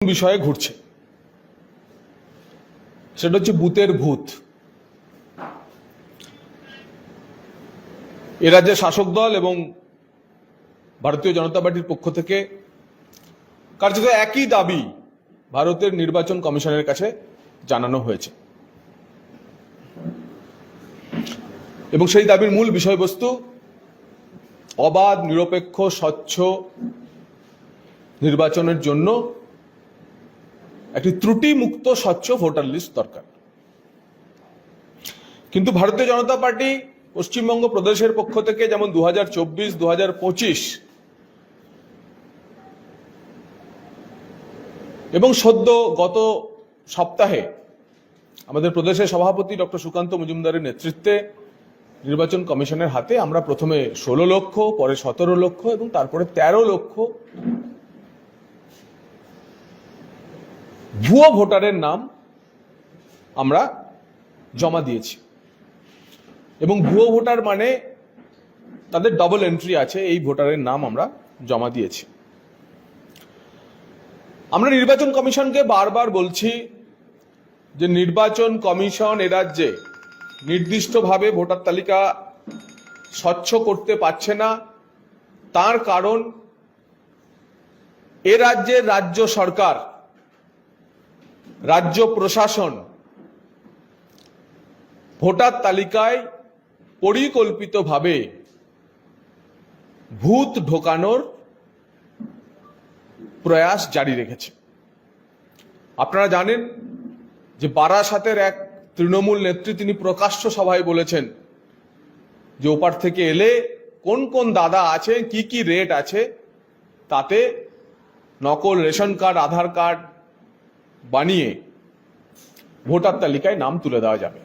বিষয়ে ঘুরছে, সেটা হচ্ছে বুথের ভূত। এ রাজ্যের শাসক দল এবং ভারতীয় জনতা পার্টির পক্ষ থেকে কার্যত একই দাবি ভারতের নির্বাচন কমিশনের কাছে জানানো হয়েছে এবং সেই দাবির মূল বিষয়বস্তু অবাধ, নিরপেক্ষ, স্বচ্ছ নির্বাচনের জন্য একটি ত্রুটিমুক্ত স্বচ্ছ ভোটার লিস্ট দরকার। কিন্তু ভারতীয় জনতা পার্টি পশ্চিমবঙ্গ প্রদেশের পক্ষ থেকে যেমন 2024, 2025 এবং সদ্য গত সপ্তাহে আমাদের প্রদেশের সভাপতি ডক্টর সুকান্ত মজুমদারের নেতৃত্বে নির্বাচন কমিশনের হাতে আমরা প্রথমে 16 লক্ষ, পরে 17 লক্ষ এবং তারপরে 13 লক্ষ ভুয়ো ভোটারের নাম আমরা জমা দিয়েছি। এবং ভুয়ো ভোটার মানে তাদের ডবল এন্ট্রি আছে, এই ভোটারের নাম আমরা জমা দিয়েছি। আমরা নির্বাচন কমিশনকে বারবার বলছি যে নির্বাচন কমিশন এ রাজ্যে নির্দিষ্টভাবে ভোটার তালিকা স্বচ্ছ করতে পারছে না। তার কারণ এ রাজ্যের রাজ্য সরকার, রাজ্য প্রশাসন ভোটার তালিকায় পরিকল্পিতভাবে ভূত ঢোকানোর প্রয়াস জারি রেখেছে। আপনারা জানেন যে বারাসাতের এক তৃণমূল নেত্রী তিনি প্রকাশ্য সভায় বলেছেন যে ওপার থেকে এলে কোন কোন দাদা আছে, কি কি রেট আছে, তাতে নকল রেশন কার্ড, আধার কার্ড বানিয়ে ভোটার তালিকায় নাম তুলে দেওয়া যাবে।